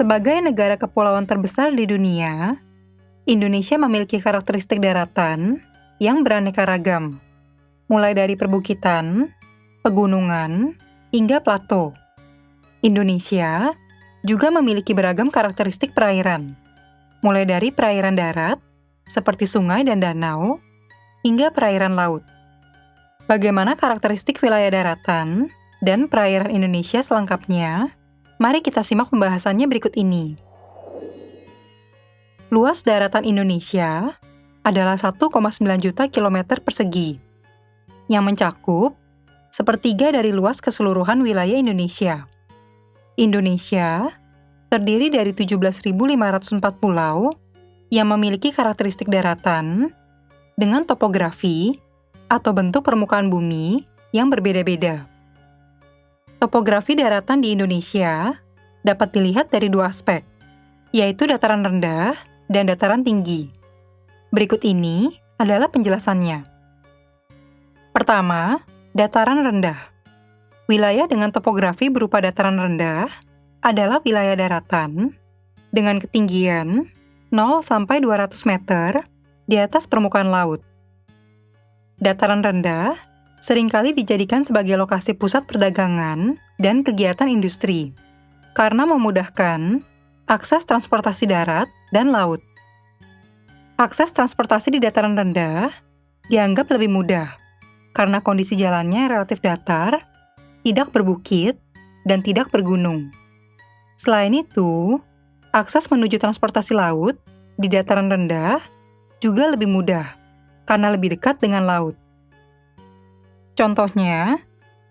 Sebagai negara kepulauan terbesar di dunia, Indonesia memiliki karakteristik daratan yang beraneka ragam, mulai dari perbukitan, pegunungan, hingga plato. Indonesia juga memiliki beragam karakteristik perairan, mulai dari perairan darat, seperti sungai dan danau, hingga perairan laut. Bagaimana karakteristik wilayah daratan dan perairan Indonesia selengkapnya? Mari kita simak pembahasannya berikut ini. Luas daratan Indonesia adalah 1,9 juta kilometer persegi, yang mencakup sepertiga dari luas keseluruhan wilayah Indonesia. Indonesia terdiri dari 17.504 pulau yang memiliki karakteristik daratan dengan topografi atau bentuk permukaan bumi yang berbeda-beda. Topografi daratan di Indonesia dapat dilihat dari dua aspek, yaitu dataran rendah dan dataran tinggi. Berikut ini adalah penjelasannya. Pertama, dataran rendah. Wilayah dengan topografi berupa dataran rendah adalah wilayah daratan dengan ketinggian 0 sampai 200 meter di atas permukaan laut. Dataran rendah seringkali dijadikan sebagai lokasi pusat perdagangan dan kegiatan industri karena memudahkan akses transportasi darat dan laut. Akses transportasi di dataran rendah dianggap lebih mudah karena kondisi jalannya relatif datar, tidak berbukit, dan tidak bergunung. Selain itu, akses menuju transportasi laut di dataran rendah juga lebih mudah karena lebih dekat dengan laut. Contohnya,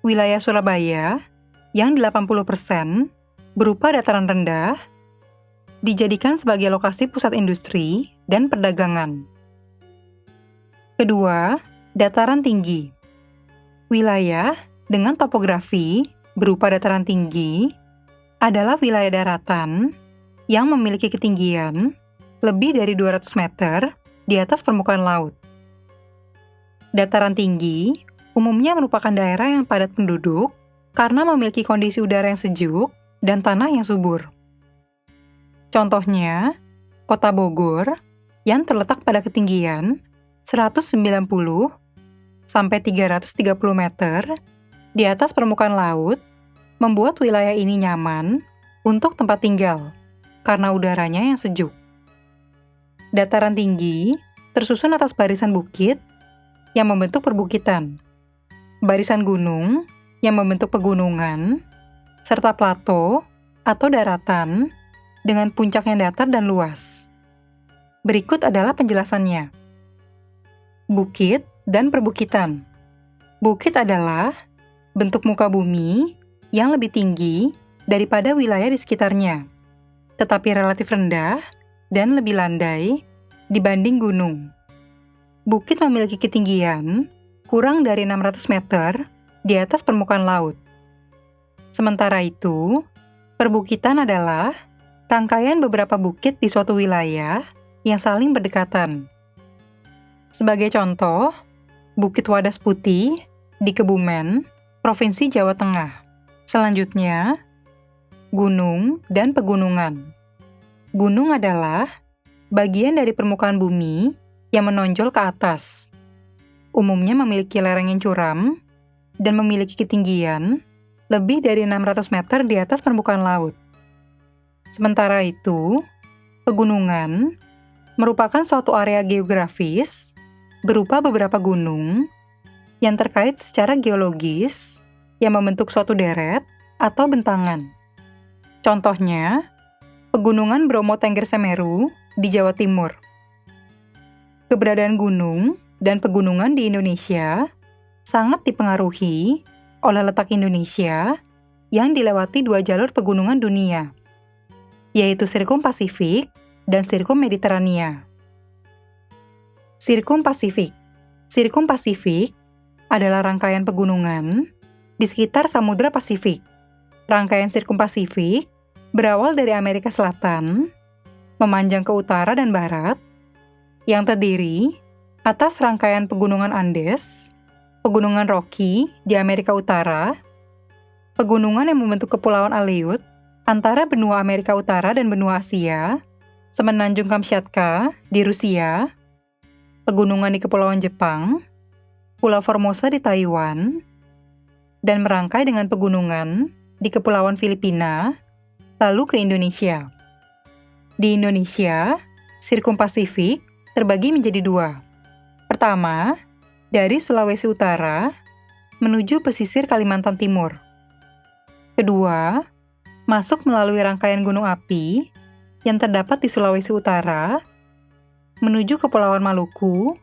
wilayah Surabaya yang 80% berupa dataran rendah dijadikan sebagai lokasi pusat industri dan perdagangan. Kedua, dataran tinggi. Wilayah dengan topografi berupa dataran tinggi adalah wilayah daratan yang memiliki ketinggian lebih dari 200 meter di atas permukaan laut. Dataran tinggi umumnya merupakan daerah yang padat penduduk karena memiliki kondisi udara yang sejuk dan tanah yang subur. Contohnya, Kota Bogor yang terletak pada ketinggian 190 sampai 330 meter di atas permukaan laut membuat wilayah ini nyaman untuk tempat tinggal karena udaranya yang sejuk. Dataran tinggi tersusun atas barisan bukit yang membentuk perbukitan, barisan gunung yang membentuk pegunungan, serta plato atau daratan dengan puncak yang datar dan luas. Berikut adalah penjelasannya. Bukit dan perbukitan. Bukit adalah bentuk muka bumi yang lebih tinggi daripada wilayah di sekitarnya, tetapi relatif rendah dan lebih landai dibanding gunung. Bukit memiliki ketinggian kurang dari 600 meter di atas permukaan laut. Sementara itu, perbukitan adalah rangkaian beberapa bukit di suatu wilayah yang saling berdekatan. Sebagai contoh, Bukit Wadas Putih di Kebumen, Provinsi Jawa Tengah. Selanjutnya, gunung dan pegunungan. Gunung adalah bagian dari permukaan bumi yang menonjol ke atas. Umumnya memiliki lereng yang curam dan memiliki ketinggian lebih dari 600 meter di atas permukaan laut. Sementara itu, pegunungan merupakan suatu area geografis berupa beberapa gunung yang terkait secara geologis yang membentuk suatu deret atau bentangan. Contohnya, Pegunungan Bromo Tengger Semeru di Jawa Timur. Keberadaan gunung dan pegunungan di Indonesia sangat dipengaruhi oleh letak Indonesia yang dilewati dua jalur pegunungan dunia, yaitu Sirkum Pasifik dan Sirkum Mediterania. Sirkum Pasifik. Sirkum Pasifik adalah rangkaian pegunungan di sekitar Samudra Pasifik. Rangkaian Sirkum Pasifik berawal dari Amerika Selatan, memanjang ke utara dan barat, yang terdiri atas rangkaian pegunungan Andes, pegunungan Rocky di Amerika Utara, pegunungan yang membentuk Kepulauan Aleut antara benua Amerika Utara dan benua Asia, semenanjung Kamchatka di Rusia, pegunungan di Kepulauan Jepang, Pulau Formosa di Taiwan, dan merangkai dengan pegunungan di Kepulauan Filipina, lalu ke Indonesia. Di Indonesia, Sirkum Pasifik terbagi menjadi dua. Pertama, dari Sulawesi Utara menuju pesisir Kalimantan Timur. Kedua, masuk melalui rangkaian gunung api yang terdapat di Sulawesi Utara menuju Kepulauan Maluku,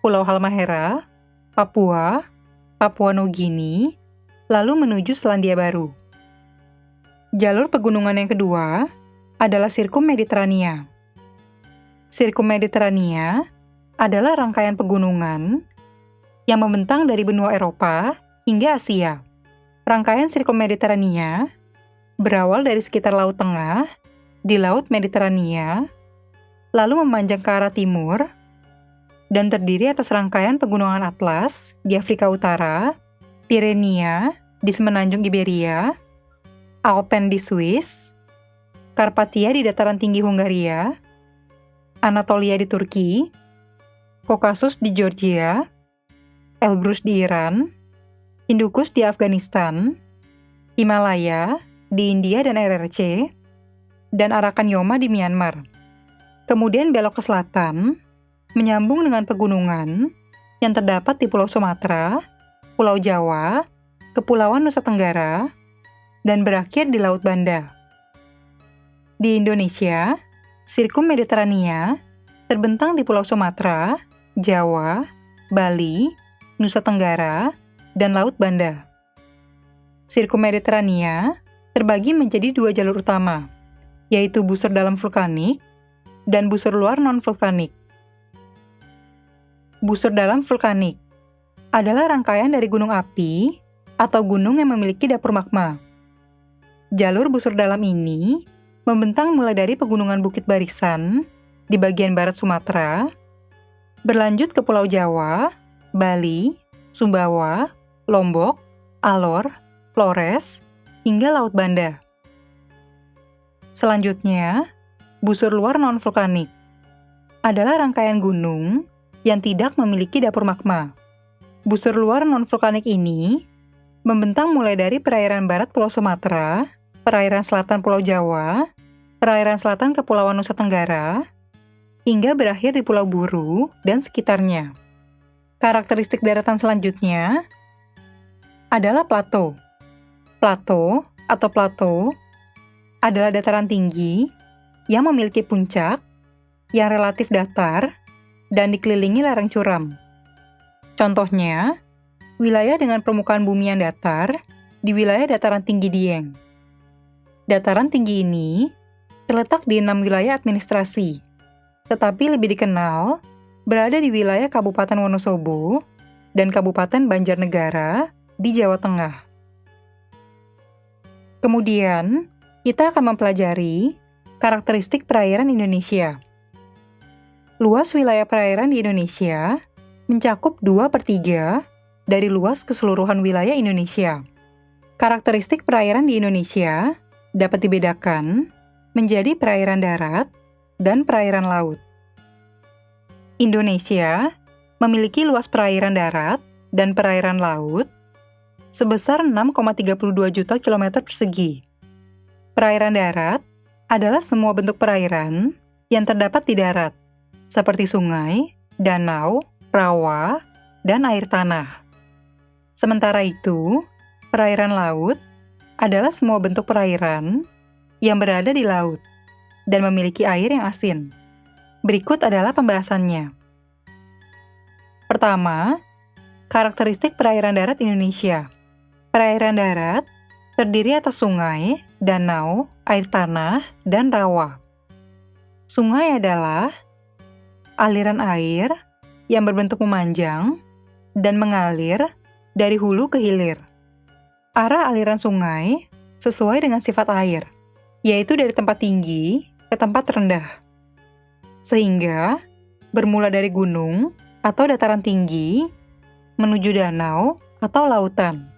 Pulau Halmahera, Papua, Papua Nugini, lalu menuju Selandia Baru. Jalur pegunungan yang kedua adalah Sirkum Mediterania. Sirkum Mediterania adalah rangkaian pegunungan yang membentang dari benua Eropa hingga Asia. Rangkaian Sirkum Mediterania berawal dari sekitar Laut Tengah di Laut Mediterania, lalu memanjang ke arah timur, dan terdiri atas rangkaian pegunungan Atlas di Afrika Utara, Pirenia di semenanjung Iberia, Alpen di Swiss, Karpatia di dataran tinggi Hungaria, Anatolia di Turki, Kaukasus di Georgia, Elbrus di Iran, Hindukush di Afghanistan, Himalaya di India dan RRC, dan Arakan Yoma di Myanmar. Kemudian belok ke selatan, menyambung dengan pegunungan yang terdapat di Pulau Sumatera, Pulau Jawa, Kepulauan Nusa Tenggara, dan berakhir di Laut Banda. Di Indonesia, Sirkum Mediterania terbentang di Pulau Sumatera, Jawa, Bali, Nusa Tenggara, dan Laut Banda. Sirkum Mediterania terbagi menjadi dua jalur utama, yaitu busur dalam vulkanik dan busur luar non-vulkanik. Busur dalam vulkanik adalah rangkaian dari gunung api atau gunung yang memiliki dapur magma. Jalur busur dalam ini membentang mulai dari pegunungan Bukit Barisan di bagian barat Sumatera, berlanjut ke Pulau Jawa, Bali, Sumbawa, Lombok, Alor, Flores, hingga Laut Banda. Selanjutnya, busur luar non-vulkanik adalah rangkaian gunung yang tidak memiliki dapur magma. Busur luar non-vulkanik ini membentang mulai dari perairan barat Pulau Sumatera, perairan selatan Pulau Jawa, perairan selatan Kepulauan Nusa Tenggara, hingga berakhir di Pulau Buru dan sekitarnya. Karakteristik daratan selanjutnya adalah plato. Plato atau plateau adalah dataran tinggi yang memiliki puncak yang relatif datar dan dikelilingi lereng curam. Contohnya, wilayah dengan permukaan bumi yang datar di wilayah dataran tinggi Dieng. Dataran tinggi ini terletak di 6 wilayah administrasi, tetapi lebih dikenal berada di wilayah Kabupaten Wonosobo dan Kabupaten Banjarnegara di Jawa Tengah. Kemudian, kita akan mempelajari karakteristik perairan Indonesia. Luas wilayah perairan di Indonesia mencakup 2/3 dari luas keseluruhan wilayah Indonesia. Karakteristik perairan di Indonesia dapat dibedakan menjadi perairan darat dan perairan laut. Indonesia memiliki luas perairan darat dan perairan laut sebesar 6,32 juta kilometer persegi. Perairan darat adalah semua bentuk perairan yang terdapat di darat, seperti sungai, danau, rawa, dan air tanah. Sementara itu, perairan laut adalah semua bentuk perairan yang berada di laut dan memiliki air yang asin. Berikut adalah pembahasannya. Pertama, karakteristik perairan darat Indonesia. Perairan darat terdiri atas sungai, danau, air tanah, dan rawa. Sungai adalah aliran air yang berbentuk memanjang dan mengalir dari hulu ke hilir. Arah aliran sungai sesuai dengan sifat air, yaitu dari tempat tinggi ke tempat rendah. Sehingga bermula dari gunung atau dataran tinggi menuju danau atau lautan.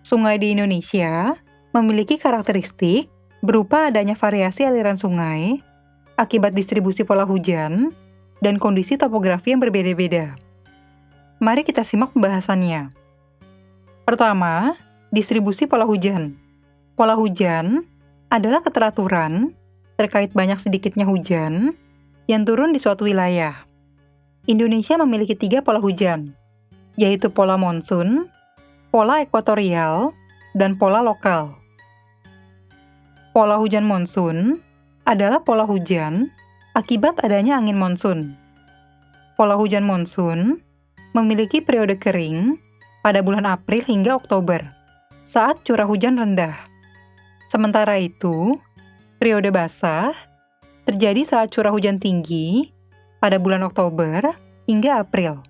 Sungai di Indonesia memiliki karakteristik berupa adanya variasi aliran sungai akibat distribusi pola hujan dan kondisi topografi yang berbeda-beda. Mari kita simak pembahasannya. Pertama, distribusi pola hujan. Pola hujan adalah keteraturan terkait banyak sedikitnya hujan yang turun di suatu wilayah. Indonesia memiliki 3 pola hujan, yaitu pola monsun, pola ekuatorial, dan pola lokal. Pola hujan monsun adalah pola hujan akibat adanya angin monsun. Pola hujan monsun memiliki periode kering pada bulan April hingga Oktober, saat curah hujan rendah. Sementara itu, periode basah terjadi saat curah hujan tinggi pada bulan Oktober hingga April.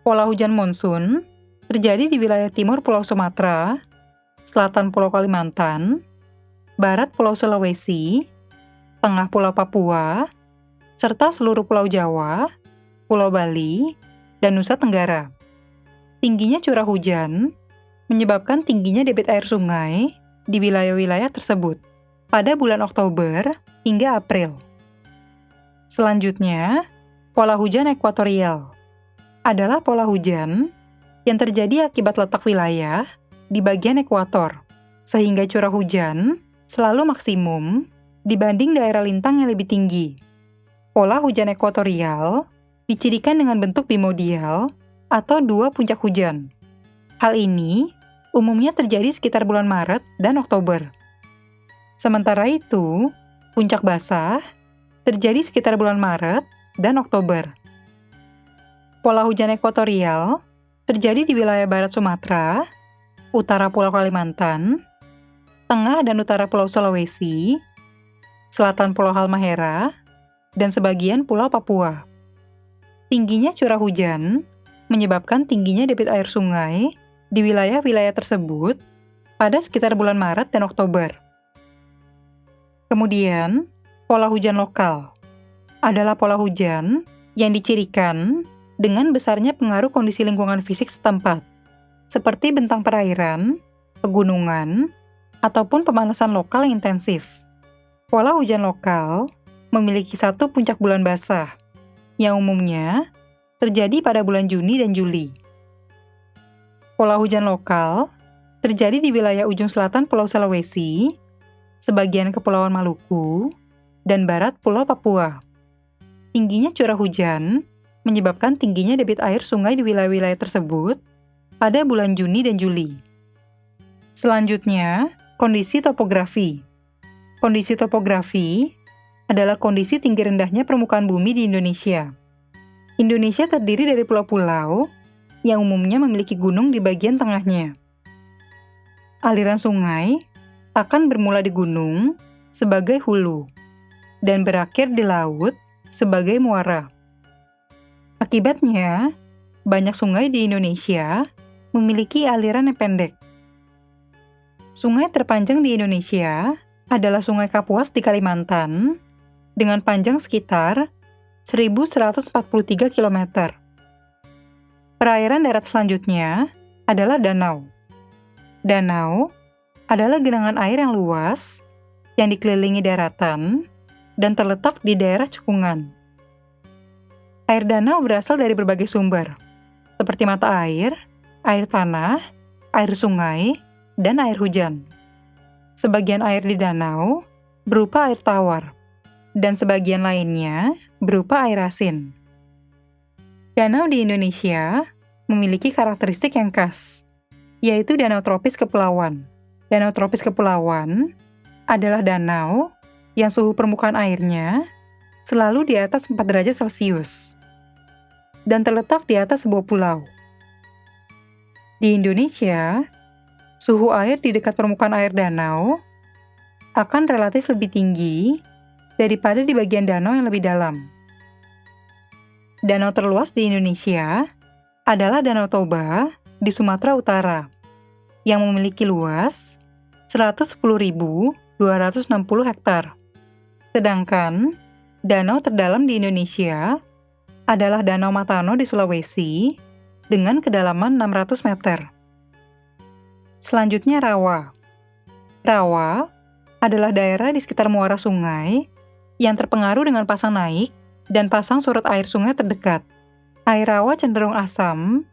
Pola hujan monsun terjadi di wilayah timur Pulau Sumatera, selatan Pulau Kalimantan, barat Pulau Sulawesi, tengah Pulau Papua, serta seluruh Pulau Jawa, Pulau Bali, dan Nusa Tenggara. Tingginya curah hujan menyebabkan tingginya debit air sungai di wilayah-wilayah tersebut pada bulan Oktober hingga April. Selanjutnya, pola hujan ekuatorial adalah pola hujan yang terjadi akibat letak wilayah di bagian ekuator, sehingga curah hujan selalu maksimum dibanding daerah lintang yang lebih tinggi. Pola hujan ekuatorial dicirikan dengan bentuk bimodial atau 2 puncak hujan. Hal ini umumnya terjadi sekitar bulan Maret dan Oktober. Sementara itu, puncak basah terjadi sekitar bulan Maret dan Oktober. Pola hujan ekuatorial terjadi di wilayah barat Sumatera, utara Pulau Kalimantan, tengah dan utara Pulau Sulawesi, selatan Pulau Halmahera, dan sebagian Pulau Papua. Tingginya curah hujan menyebabkan tingginya debit air sungai di wilayah-wilayah tersebut pada sekitar bulan Maret dan Oktober. Kemudian, pola hujan lokal adalah pola hujan yang dicirikan dengan besarnya pengaruh kondisi lingkungan fisik setempat, seperti bentang perairan, pegunungan, ataupun pemanasan lokal yang intensif. Pola hujan lokal memiliki 1 puncak bulan basah, yang umumnya terjadi pada bulan Juni dan Juli. Pola hujan lokal terjadi di wilayah ujung selatan Pulau Sulawesi, sebagian Kepulauan Maluku, dan barat Pulau Papua. Tingginya curah hujan menyebabkan tingginya debit air sungai di wilayah-wilayah tersebut pada bulan Juni dan Juli. Selanjutnya, kondisi topografi. Kondisi topografi adalah kondisi tinggi rendahnya permukaan bumi di Indonesia. Indonesia terdiri dari pulau-pulau yang umumnya memiliki gunung di bagian tengahnya. Aliran sungai akan bermula di gunung sebagai hulu dan berakhir di laut sebagai muara. Akibatnya, banyak sungai di Indonesia memiliki aliran yang pendek. Sungai terpanjang di Indonesia adalah Sungai Kapuas di Kalimantan dengan panjang sekitar 1.143 km. Perairan darat selanjutnya adalah danau. Danau adalah genangan air yang luas yang dikelilingi daratan dan terletak di daerah cekungan. Air danau berasal dari berbagai sumber, seperti mata air tanah, air sungai, dan air hujan. Sebagian air di danau berupa air tawar, dan sebagian lainnya berupa air asin. Danau di Indonesia memiliki karakteristik yang khas, yaitu danau tropis kepulauan. Danau tropis kepulauan adalah danau yang suhu permukaan airnya selalu di atas 4 derajat Celcius dan terletak di atas sebuah pulau. Di Indonesia, suhu air di dekat permukaan air danau akan relatif lebih tinggi daripada di bagian danau yang lebih dalam. Danau terluas di Indonesia adalah Danau Toba di Sumatera Utara, yang memiliki luas 110.260 hektar. Sedangkan danau terdalam di Indonesia adalah Danau Matano di Sulawesi dengan kedalaman 600 meter. Selanjutnya rawa. Rawa adalah daerah di sekitar muara sungai yang terpengaruh dengan pasang naik dan pasang surut air sungai terdekat. Air rawa cenderung asam,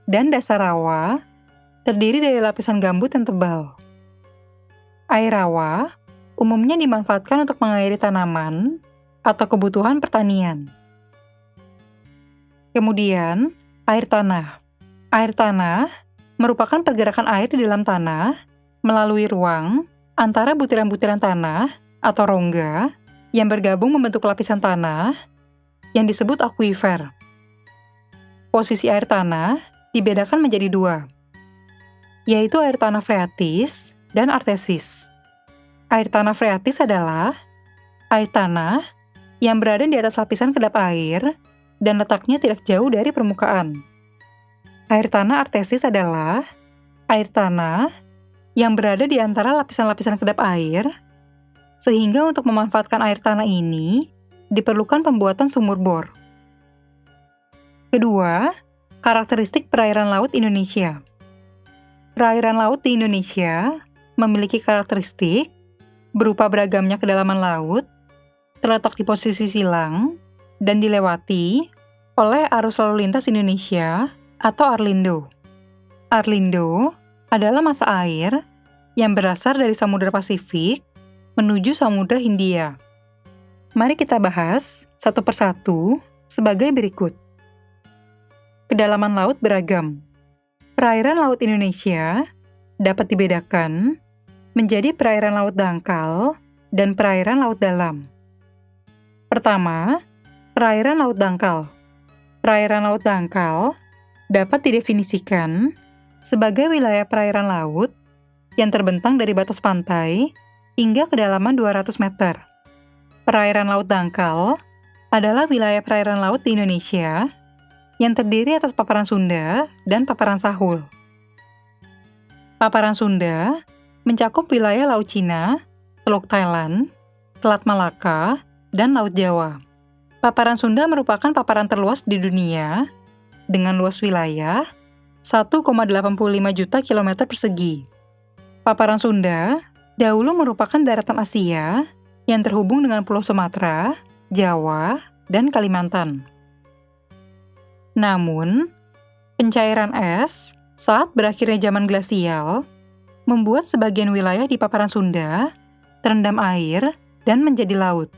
dan dasar rawa terdiri dari lapisan gambut yang tebal. Air rawa umumnya dimanfaatkan untuk mengairi tanaman atau kebutuhan pertanian. Kemudian, air tanah. Air tanah merupakan pergerakan air di dalam tanah melalui ruang antara butiran-butiran tanah atau rongga yang bergabung membentuk lapisan tanah yang disebut akuifer. Posisi air tanah dibedakan menjadi dua, yaitu air tanah freatis dan artesis. Air tanah freatis adalah air tanah yang berada di atas lapisan kedap air dan letaknya tidak jauh dari permukaan. Air tanah artesis adalah air tanah yang berada di antara lapisan-lapisan kedap air, sehingga untuk memanfaatkan air tanah ini diperlukan pembuatan sumur bor. Kedua, karakteristik perairan laut Indonesia. Perairan laut di Indonesia memiliki karakteristik berupa beragamnya kedalaman laut, terletak di posisi silang, dan dilewati oleh arus lalu lintas Indonesia atau Arlindo. Arlindo adalah massa air yang berasal dari Samudra Pasifik menuju Samudra Hindia. Mari kita bahas satu persatu sebagai berikut. Kedalaman laut beragam. Perairan laut Indonesia dapat dibedakan menjadi perairan laut dangkal dan perairan laut dalam. Pertama, perairan laut dangkal. Perairan laut dangkal dapat didefinisikan sebagai wilayah perairan laut yang terbentang dari batas pantai hingga kedalaman 200 meter. Perairan laut dangkal adalah wilayah perairan laut di Indonesia yang terdiri atas paparan Sunda dan paparan Sahul. Paparan Sunda mencakup wilayah Laut Cina, Teluk Thailand, Selat Malaka, dan Laut Jawa. Paparan Sunda merupakan paparan terluas di dunia dengan luas wilayah 1,85 juta kilometer persegi. Paparan Sunda dahulu merupakan daratan Asia yang terhubung dengan Pulau Sumatera, Jawa, dan Kalimantan. Namun, pencairan es saat berakhirnya zaman glasial membuat sebagian wilayah di paparan Sunda terendam air dan menjadi laut.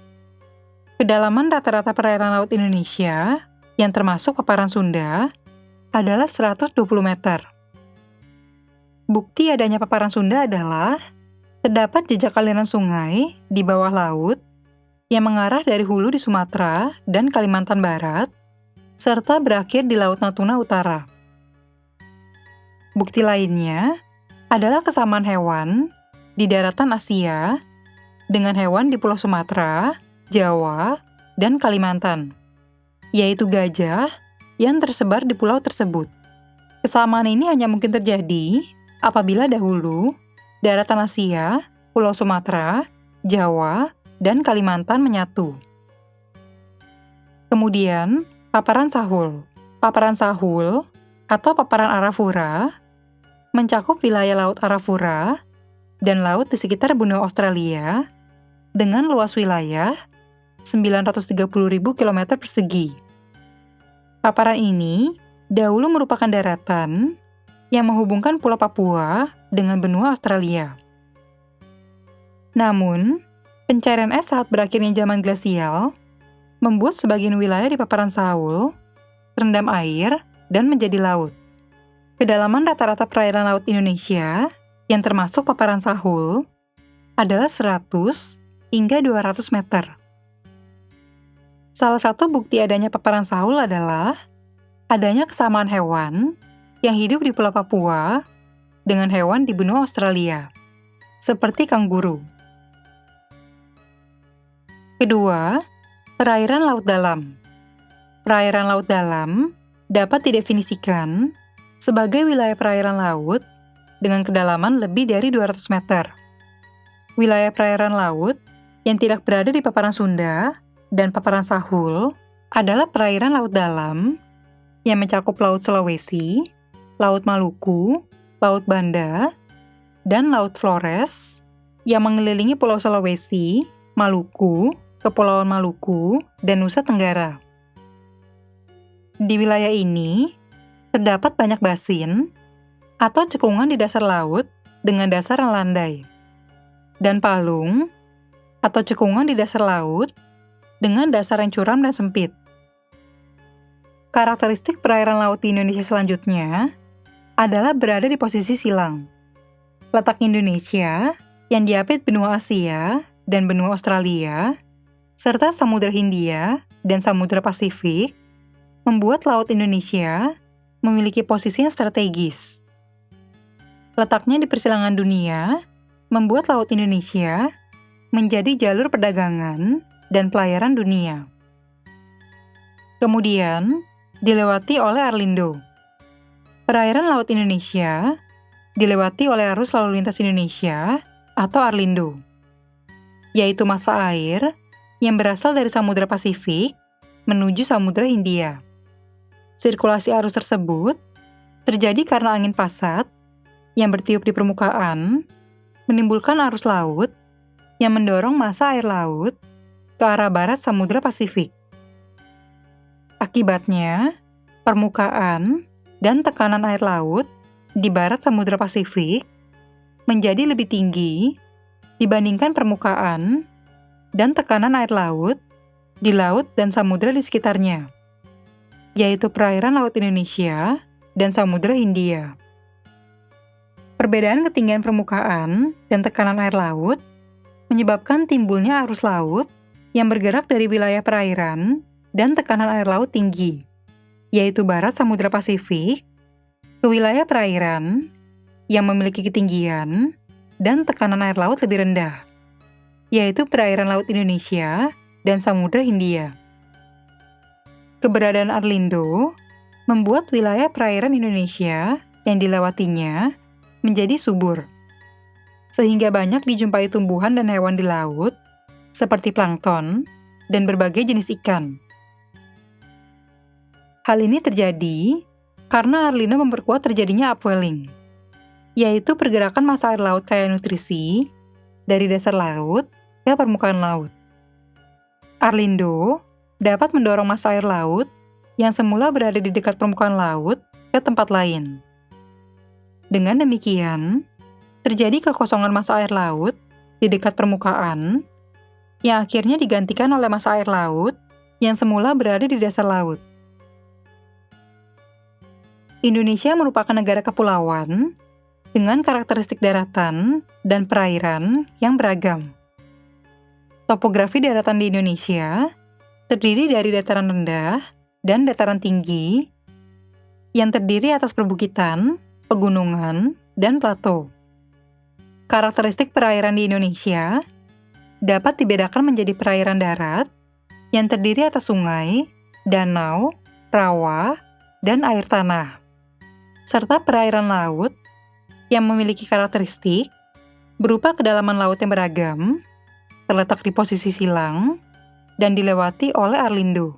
Kedalaman rata-rata perairan laut Indonesia yang termasuk paparan Sunda adalah 120 meter. Bukti adanya paparan Sunda adalah terdapat jejak aliran sungai di bawah laut yang mengarah dari hulu di Sumatera dan Kalimantan Barat, serta berakhir di Laut Natuna Utara. Bukti lainnya adalah kesamaan hewan di daratan Asia dengan hewan di Pulau Sumatera, Jawa, dan Kalimantan, yaitu gajah yang tersebar di pulau tersebut. Kesamaan ini hanya mungkin terjadi apabila dahulu daratan Asia, Pulau Sumatera, Jawa, dan Kalimantan menyatu. Kemudian, paparan Sahul. Paparan Sahul atau paparan Arafura mencakup wilayah Laut Arafura dan laut di sekitar benua Australia dengan luas wilayah 930.000 km persegi. Paparan ini dahulu merupakan daratan yang menghubungkan Pulau Papua dengan benua Australia. Namun, pencairan es saat berakhirnya zaman glasial membuat sebagian wilayah di paparan Sahul terendam air dan menjadi laut. Kedalaman rata-rata perairan laut Indonesia yang termasuk paparan Sahul adalah 100 hingga 200 meter. Salah satu bukti adanya paparan Sahul adalah adanya kesamaan hewan yang hidup di Pulau Papua dengan hewan di benua Australia, seperti kanguru. Kedua, perairan laut dalam. Perairan laut dalam dapat didefinisikan sebagai wilayah perairan laut dengan kedalaman lebih dari 200 meter. Wilayah perairan laut yang tidak berada di paparan Sunda dan paparan Sahul adalah perairan laut dalam yang mencakup Laut Sulawesi, Laut Maluku, Laut Banda, dan Laut Flores yang mengelilingi Pulau Sulawesi, Maluku, Kepulauan Maluku, dan Nusa Tenggara. Di wilayah ini, terdapat banyak basin atau cekungan di dasar laut dengan dasar yang landai, dan palung atau cekungan di dasar laut dengan dasar yang curam dan sempit. Karakteristik perairan laut di Indonesia selanjutnya adalah berada di posisi silang. Letak Indonesia yang diapit benua Asia dan benua Australia, serta Samudra Hindia dan Samudra Pasifik, membuat Laut Indonesia memiliki posisi yang strategis. Letaknya di persilangan dunia membuat Laut Indonesia menjadi jalur perdagangan dan pelayaran dunia. Kemudian, dilewati oleh Arlindo. Perairan Laut Indonesia dilewati oleh arus lalu lintas Indonesia atau Arlindo, yaitu massa air yang berasal dari Samudra Pasifik menuju Samudra Hindia. Sirkulasi arus tersebut terjadi karena angin pasat yang bertiup di permukaan menimbulkan arus laut yang mendorong massa air laut ke arah barat Samudra Pasifik. Akibatnya, permukaan dan tekanan air laut di barat Samudra Pasifik menjadi lebih tinggi dibandingkan permukaan dan tekanan air laut di laut dan samudra di sekitarnya, yaitu perairan Laut Indonesia dan Samudra Hindia. Perbedaan ketinggian permukaan dan tekanan air laut menyebabkan timbulnya arus laut yang bergerak dari wilayah perairan dan tekanan air laut tinggi, yaitu barat Samudra Pasifik, ke wilayah perairan yang memiliki ketinggian dan tekanan air laut lebih rendah, yaitu perairan Laut Indonesia dan Samudra Hindia. Keberadaan Arlindo membuat wilayah perairan Indonesia yang dilewatinya menjadi subur, sehingga banyak dijumpai tumbuhan dan hewan di laut, seperti plankton dan berbagai jenis ikan. Hal ini terjadi karena Arlindo memperkuat terjadinya upwelling, yaitu pergerakan massa air laut kaya nutrisi dari dasar laut ke permukaan laut. Arlindo dapat mendorong massa air laut yang semula berada di dekat permukaan laut ke tempat lain. Dengan demikian, terjadi kekosongan massa air laut di dekat permukaan yang akhirnya digantikan oleh massa air laut yang semula berada di dasar laut. Indonesia merupakan negara kepulauan dengan karakteristik daratan dan perairan yang beragam. Topografi daratan di Indonesia terdiri dari dataran rendah dan dataran tinggi yang terdiri atas perbukitan, pegunungan, dan plato. Karakteristik perairan di Indonesia dapat dibedakan menjadi perairan darat yang terdiri atas sungai, danau, rawa, dan air tanah, serta perairan laut yang memiliki karakteristik berupa kedalaman laut yang beragam, terletak di posisi silang, dan dilewati oleh Arlindo.